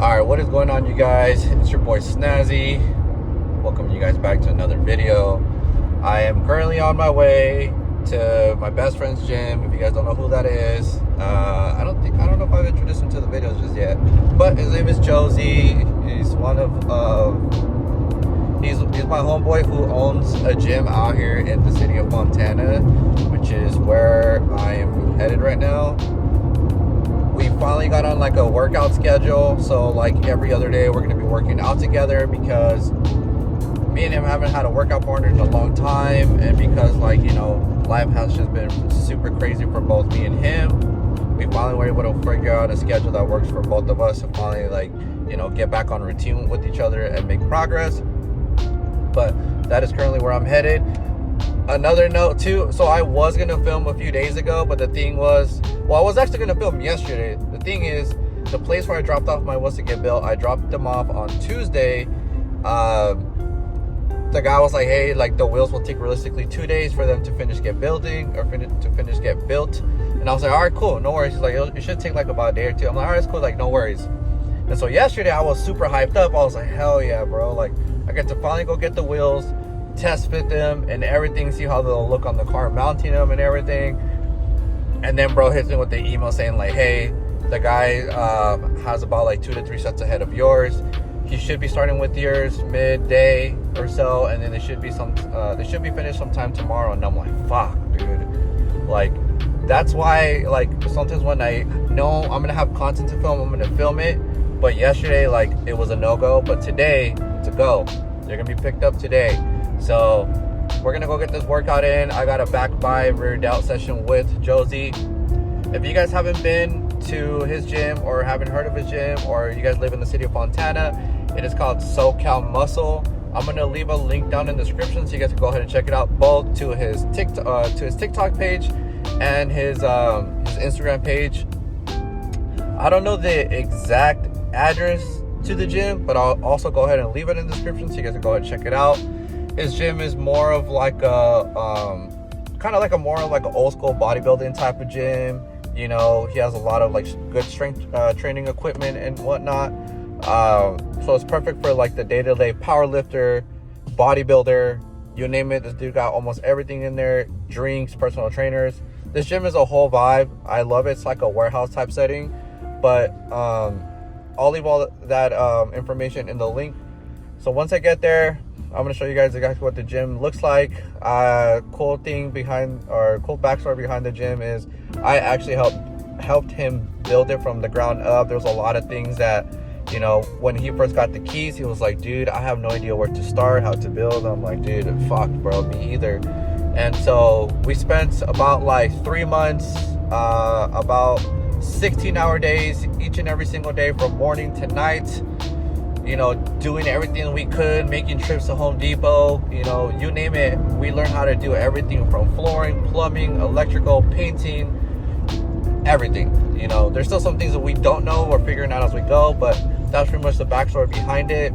Alright, what is going on, you guys? It's your boy Snazzy. Welcome you guys back to another video. I am currently on my way to my best friend's gym. If you guys don't know who that is, I don't know if I've introduced him to the videos just yet. But his name is Josie. He's one of he's my homeboy who owns a gym out here in the city of Fontana, which is where I am headed right now. We finally got on like a workout schedule, so like every other day we're gonna be working out together because me and him haven't had a workout partner in a long time, and because like, you know, life has just been super crazy for both me and him. We finally were able to figure out a schedule that works for both of us to finally, like, you know, get back on routine with each other and make progress. But that is currently where I'm headed. Another note too, so I was gonna film a few days ago, but the thing was, well, I was actually gonna film yesterday. The thing is, the place where I dropped off my wheels to get built, I dropped them off on Tuesday. The guy was like, hey, like the wheels will take realistically 2 days for them to finish get building or finish get built. And I was like, all right, cool, no worries. He's like, it should take like about a day or two. I'm like, all right, it's cool, like no worries. And so yesterday I was super hyped up. I was like, hell yeah, bro, like I get to finally go get the wheels, test fit them and everything, see how they'll look on the car, mounting them and everything. And then bro hits me with the email saying like, hey, the guy has about like 2 to 3 sets ahead of yours. He should be starting with yours midday or so, and then they should be finished sometime tomorrow. And I'm like, fuck, dude. Like, that's why, like, sometimes when I know I'm gonna have content to film, I'm gonna film it. But yesterday, like, it was a no-go. But today, it's a go. They're gonna be picked up today. So we're gonna go get this workout in. I got a back by rear delt session with Josie. If you guys haven't been to his gym or haven't heard of his gym, or you guys live in the city of Fontana, it is called SoCal Muscle. I'm gonna leave a link down in the description so you guys can go ahead and check it out, both to his TikTok page and his Instagram page. I don't know the exact address to the gym, but I'll also go ahead and leave it in the description so you guys can go ahead and check it out. His gym is more of like a kind of like a more like an old school bodybuilding type of gym. You know, he has a lot of like good strength training equipment and whatnot. So it's perfect for like the day-to-day power lifter, bodybuilder, you name it. This dude got almost everything in there. Drinks, personal trainers. This gym is a whole vibe. I love it. It's like a warehouse type setting. But I'll leave all that information in the link. So once I get there, I'm gonna show you guys exactly what the gym looks like. Cool backstory behind the gym is I actually helped him build it from the ground up. There's a lot of things that, you know, when he first got the keys, he was like, dude, I have no idea where to start, how to build. I'm like, dude, fuck, bro, me either. And so we spent about like 3 months, about 16-hour days each and every single day from morning to night. You know, doing everything we could, making trips to Home Depot, you know, you name it. We learned how to do everything from flooring, plumbing, electrical, painting, everything. You know, there's still some things that we don't know, we're figuring out as we go, but that's pretty much the backstory behind it.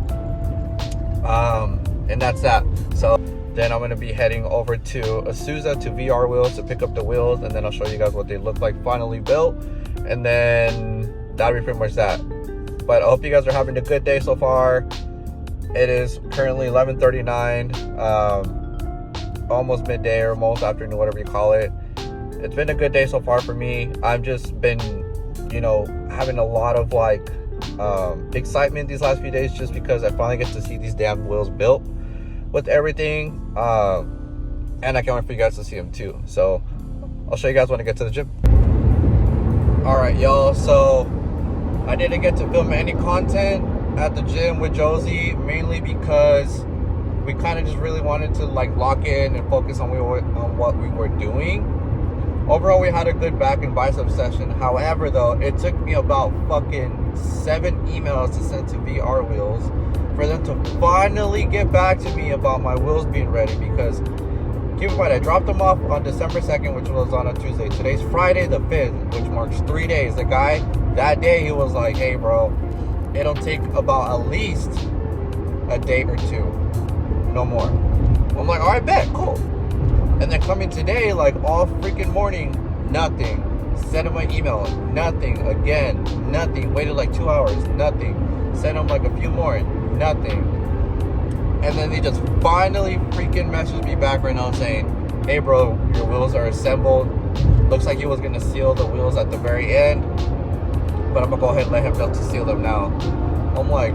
And that's that. So then I'm going to be heading over to Azusa to VR Wheels to pick up the wheels, and then I'll show you guys what they look like finally built, and then that'll be pretty much that. But I hope you guys are having a good day so far. It is currently 11:39, almost midday or almost afternoon, whatever you call it. It's been a good day so far for me. I've just been, you know, having a lot of like excitement these last few days just because I finally get to see these damn wheels built with everything. And I can't wait for you guys to see them too. So I'll show you guys when I get to the gym. All right, y'all. So I didn't get to film any content at the gym with Josie, mainly because we kind of just really wanted to like lock in and focus on what we were doing. Overall, we had a good back and bicep session. However, though, it took me about fucking 7 emails to send to VR Wheels for them to finally get back to me about my wheels being ready, because keep in mind, I dropped them off on December 2nd, which was on a Tuesday. Today's Friday the 5th, which marks 3 days. The guy, that day, he was like, hey, bro, it'll take about at least a day or 2. No more. I'm like, all right, bet, cool. And then coming today, like all freaking morning, nothing. Sent him an email, nothing. Again, nothing. Waited like 2 hours, nothing. Sent him like a few more, nothing. And then they just finally freaking messaged me back right now saying, hey bro, your wheels are assembled. Looks like he was gonna seal the wheels at the very end, but I'm gonna go ahead and let him know to seal them now. I'm like,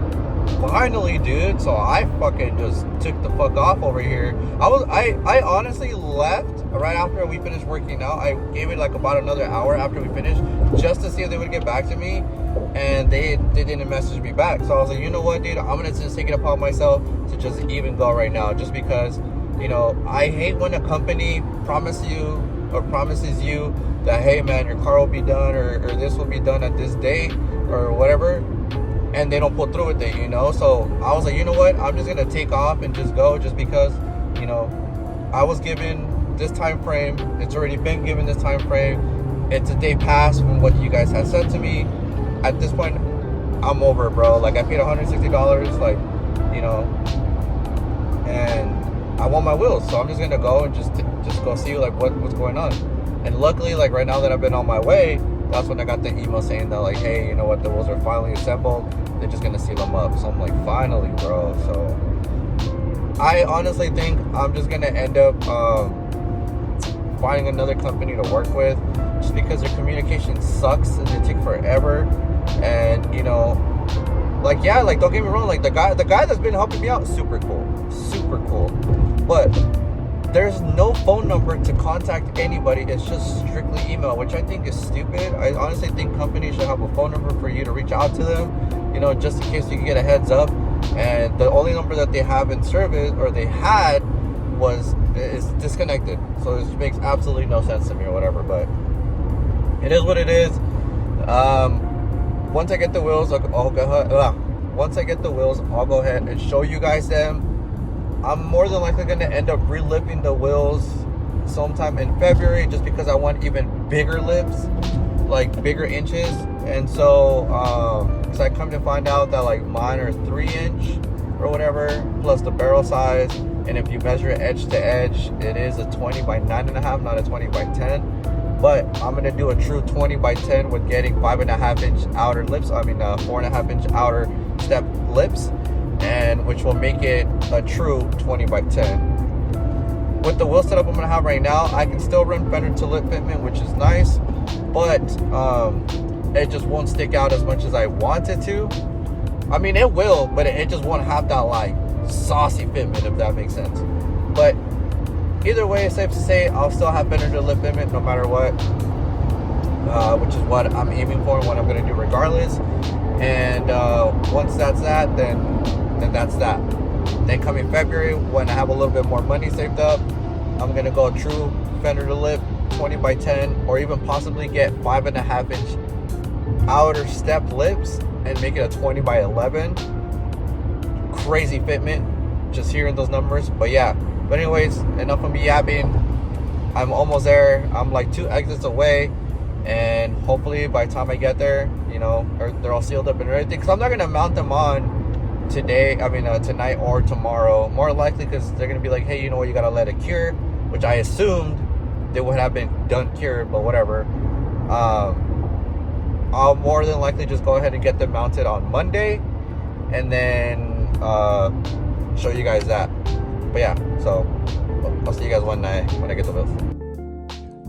finally, dude. So I fucking just took the fuck off over here. I honestly left right after we finished working out. I gave it like about another hour after we finished just to see if they would get back to me, and they didn't message me back. So I was like, you know what, dude, I'm gonna just take it upon myself to just even go right now, just because, you know, I hate when a company promises you that, hey man, your car will be done or this will be done at this date or whatever, and they don't pull through with it, you know. So I was like, you know what, I'm just gonna take off and just go, just because, you know, I was given this time frame. It's already been given this time frame. It's a day past from what you guys had said to me. At this point, I'm over, bro. Like, I paid $160, like, you know, and I want my wheels, so I'm just gonna go and just go see like what's going on. And luckily, like right now that I've been on my way, that's when I got the email saying that, like, hey, you know what, the wheels are finally assembled. They're just gonna seal them up. So I'm like, finally, bro. So I honestly think I'm just gonna end up finding another company to work with, just because their communication sucks and they take forever. And, you know, like, yeah, like, don't get me wrong, like the guy that's been helping me out, super cool, but there's no phone number to contact anybody. It's just strictly email, which I think is stupid. I honestly think companies should have a phone number for you to reach out to them, you know, just in case you can get a heads up. And the only number that they have in service, or they had, is disconnected. So it makes absolutely no sense to me or whatever, but it is what it is. Once I get the wheels, I'll go ahead and show you guys them. I'm more than likely going to end up relifting the wheels sometime in February, just because I want even bigger lifts, like bigger inches. And so, because I come to find out that like mine are 3-inch or whatever, plus the barrel size. And if you measure it edge to edge, it is a 20 by 9.5, not a 20 by 10. But I'm going to do a true 20 by 10 with getting 5.5-inch outer lips. 4.5-inch outer step lips, and which will make it a true 20 by 10. With the wheel setup I'm going to have right now, I can still run fender to lip fitment, which is nice, but it just won't stick out as much as I want it to. I mean, it will, but it just won't have that like saucy fitment, if that makes sense. But either way, it's safe to say I'll still have fender to lip fitment no matter what, which is what I'm aiming for and what I'm going to do regardless. And once that's that, then that's that. Then coming February, when I have a little bit more money saved up, I'm going to go true fender to lip 20 by 10, or even possibly get 5.5-inch outer step lips and make it a 20 by 11. Crazy fitment, just hearing those numbers. But yeah, but anyways, enough of me yapping. I'm almost there. I'm like 2 exits away, and hopefully by the time I get there, you know, they're all sealed up and everything. Because I'm not going to mount them on tonight or tomorrow, more likely, because they're going to be like, hey, you know what, you got to let it cure, which I assumed they would have been done cured, but whatever. I'll more than likely just go ahead and get them mounted on Monday, and then show you guys that. But yeah, so I'll see you guys when I get the wheels.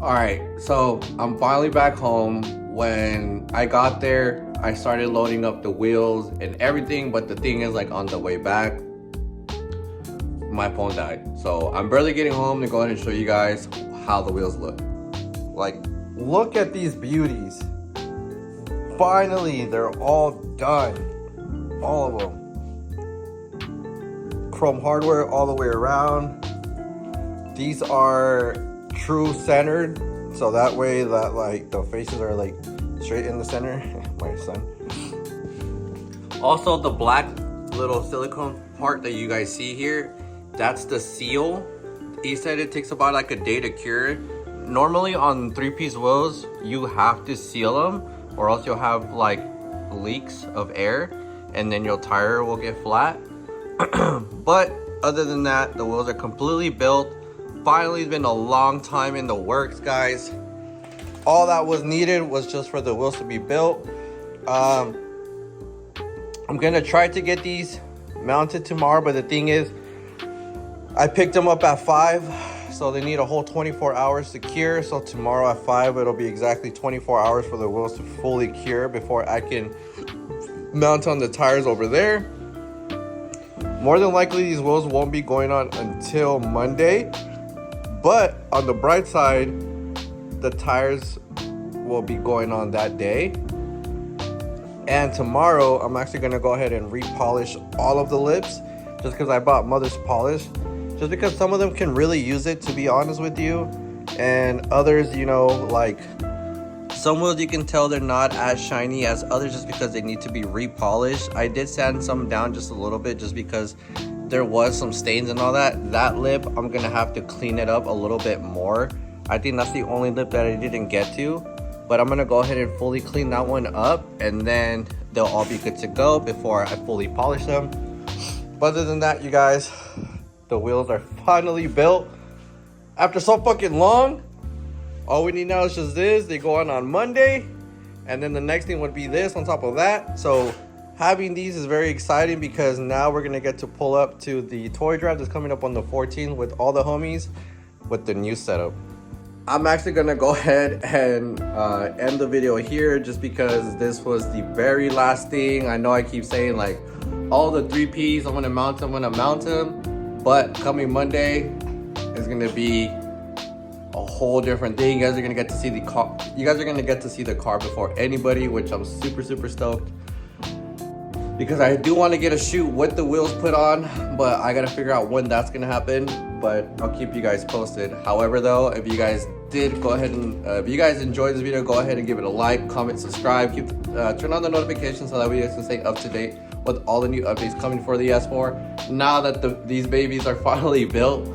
Alright, so I'm finally back home. When I got there, I started loading up the wheels and everything, but the thing is, like, on the way back, my phone died. So I'm barely getting home to go ahead and show you guys how the wheels look. Like, look at these beauties. Finally, they're all done. All of them. Chrome hardware all the way around. These are true centered, so that way that like the faces are like straight in the center. My son. Also, the black little silicone part that you guys see here, that's the seal. He said it takes about like a day to cure. Normally on 3-piece wheels, you have to seal them, or else you'll have like leaks of air, and then your tire will get flat. But other than that, the wheels are completely built. Finally, it's been a long time in the works, guys. all that was needed was just for the wheels to be built. I'm gonna try to get these mounted tomorrow, but the thing is, I picked them up at 5, so they need a whole 24 hours to cure. So tomorrow at 5, it'll be exactly 24 hours for the wheels to fully cure before I can mount on the tires over there. More than likely, these wheels won't be going on until Monday, but on the bright side, the tires will be going on that day. And tomorrow, I'm actually gonna go ahead and repolish all of the lips, just because I bought Mother's Polish, just because some of them can really use it, to be honest with you, and others, you know, like some wheels you can tell they're not as shiny as others just because they need to be repolished. I did sand some down just a little bit just because there was some stains and all that. That lip, I'm gonna have to clean it up a little bit more. I think that's the only lip that I didn't get to, but I'm gonna go ahead and fully clean that one up, and then they'll all be good to go before I fully polish them. But other than that, you guys, the wheels are finally built after so fucking long. All we need now is just this. They go on Monday, and then the next thing would be this on top of that. So having these is very exciting because now we're gonna get to pull up to the toy drive that's coming up on the 14th with all the homies with the new setup. I'm actually gonna go ahead and end the video here just because this was the very last thing. I know I keep saying like all the 3Ps, I'm gonna mount them, but coming Monday is gonna be a whole different thing. You guys are gonna get to see the car. You guys are gonna get to see the car before anybody, which I'm super stoked, because I do want to get a shoot with the wheels put on, but I gotta figure out when that's gonna happen. But I'll keep you guys posted. However, though, if you guys did, go ahead and if you guys enjoyed this video, go ahead and give it a like, comment, subscribe, turn on the notifications so that we can stay up to date with all the new updates coming for the S4 now that these babies are finally built.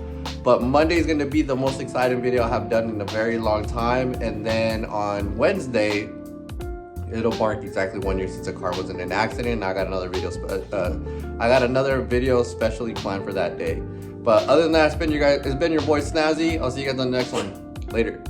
But Monday is going to be the most exciting video I have done in a very long time, and then on Wednesday it'll mark exactly 1 year since the car was in an accident. I got another video specially planned for that day. But other than that, it's been your boy Snazzy. I'll see you guys on the next one. Later.